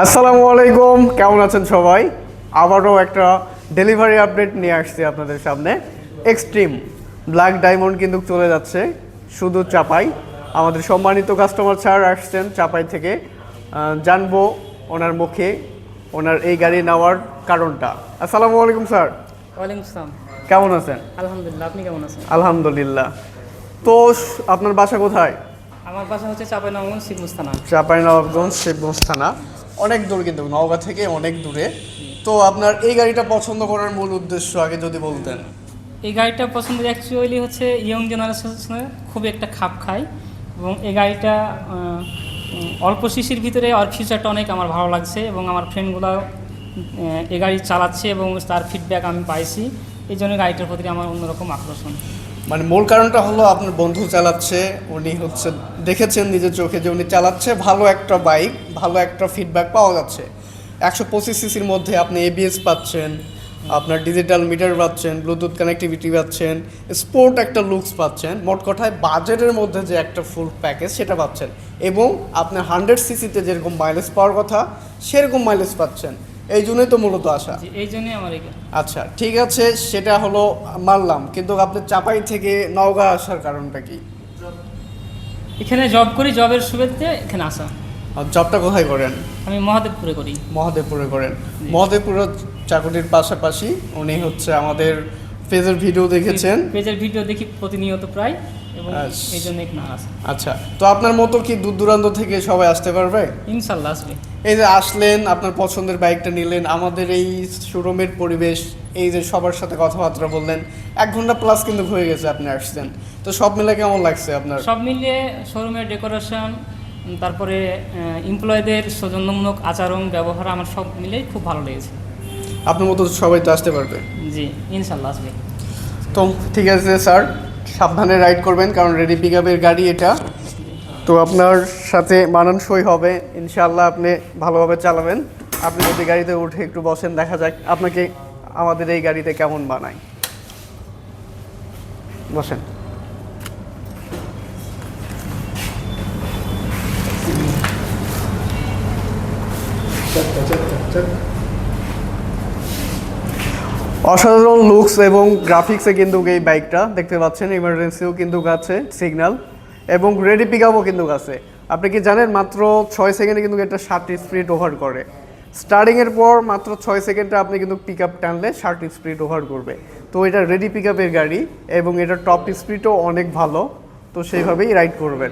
আসসালামু আলাইকুম, কেমন আছেন সবাই? আবারও একটা ডেলিভারি আপডেট নিয়ে আসছি আপনাদের সামনে। এক্সট্রিম ব্ল্যাক ডায়মন্ড কিন্তু চলে যাচ্ছে শুধু চাপাই। আমাদের সম্মানিত কাস্টমার স্যার আসছেন চাপাই থেকে। জানবো ওনার মুখে ওনার এই গাড়ি নেওয়ার কারণটা। আসসালামু আলাইকুম স্যার। ওয়ালাইকুম আসসালাম। কেমন আছেন? আলহামদুলিল্লাহ, আপনি কেমন আছেন? আলহামদুলিল্লাহ। তো আপনার বাসা কোথায়? আমার বাসা হচ্ছে চাঁপাইনবাবগঞ্জ, শিবগঞ্জ থানা। চাঁপাইনবাবগঞ্জ, শিবগঞ্জ থানা। অনেক দূর, কিন্তু নওগাঁ থেকে অনেক দূরে। তো আপনার এই গাড়িটা পছন্দ করার মূল উদ্দেশ্য আগে যদি বলতেন। এই গাড়িটা পছন্দের অ্যাকচুয়ালি হচ্ছে ইয়ং জেনারেশনের খুব একটা খাপ খায়, এবং এই গাড়িটা অল্প সিসির ভিতরে আর ফিচারটা অনেক আমার ভালো লাগছে, এবং আমার ফ্রেন্ডগুলো এই গাড়ি চালাচ্ছে এবং তার ফিডব্যাক আমি পাইছি। এই জন্য গাড়িটার প্রতি আমার অন্যরকম আকর্ষণ। মানে মূল কারণটা হলো আপনার বন্ধু চালাচ্ছে, উনি হচ্ছে দেখেছেন নিজের চোখে যে উনি চালাচ্ছে, ভালো একটা বাইক, ভালো একটা ফিডব্যাক পাওয়া যাচ্ছে। 125 সিসির মধ্যে আপনি এবিএস পাচ্ছেন, আপনার ডিজিটাল মিটার পাচ্ছেন, ব্লুটুথ কানেক্টিভিটি পাচ্ছেন, স্পোর্ট একটা লুকস পাচ্ছেন। মোট কথায় বাজেটের মধ্যে যে একটা ফুল প্যাকেজ সেটা পাচ্ছেন, এবং আপনার 100 সিসিতে যেরকম মাইলেজ পাওয়ার কথা সেরকম মাইলেজ পাচ্ছেন। এই জন্যই তো মূলত আসা। এই জন্যই আমার এই আচ্ছা, ঠিক আছে, সেটা হলো মানলাম, কিন্তু আপনি চাপাই থেকে নওগাঁ আসার কারণটা কি? এখানে জব করি, জবের সুবিধাতে এখানে আসা। আর জবটা কোথায় করেন? আমি মহাদেবপুরে করি। মহাদেবপুরে করেন। মহাদেবপুরের চাকরির পাশাপাশি উনি হচ্ছে আমাদের পেজের ভিডিও দেখেছেন। পেজের ভিডিও দেখি প্রতিনিয়ত প্রায়, এবং এই জন্য এখানে আসা। আচ্ছা, তো আপনার মতো কি দূর দূরান্ত থেকে সবাই আসতে পারবে? ইনশাল্লাহ আসবে। এই যে আসলেন, আপনার পছন্দের বাইকটা নিলেন, আমাদের এই শোরুমের পরিবেশ, এই যে সবার সাথে কথাবার্তা বললেন, 1 ঘন্টা প্লাস কিন্তু হয়ে গেছে আপনি আসছেন। তো সব মিলে কেমন লাগছে আপনার? সব মিলিয়ে শোরুমের ডেকোরেশন, তারপরে এমপ্লয়ীদের সৌজন্যমূলক আচরণ ব্যবহার আমার সব মিলেই খুব ভালো লেগেছে। আপনার মতো সবাই তো আসতে পারবে? জি, ইনশাল্লাহ আসবে। তো ঠিক আছে স্যার, সাবধানে রাইড করবেন, কারণ রেডি পিক আপের গাড়ি এটা। তো আপনার সাথে মানানসই হবে ইনশাআল্লাহ, আপনি ভালোভাবে চালাবেন। আপনি যদি গাড়িতে উঠে একটু বসেন, দেখা যাক আপনাকে আমাদের এই গাড়িতে কেমন বানায়। বসেন। অসাধারণ লুকস এবং গ্রাফিক্সে কিন্তু এই বাইকটা দেখতে পাচ্ছেন। ইমার্জেন্সিও কিন্তু আছে, সিগন্যাল, এবং রেডি পিক আপও কিন্তু আছে। আপনি কি জানেন মাত্র 6 সেকেন্ডে কিন্তু এটা 60 স্পিড ওভার করে। স্টার্টিংয়ের পর মাত্র 6 সেকেন্ডে আপনি কিন্তু পিক আপ টানলে 60 স্পিড ওভার করবে। তো এটা রেডি পিক আপের গাড়ি, এবং এটার টপ স্পিডও অনেক ভালো, তো সেইভাবেই রাইড করবেন।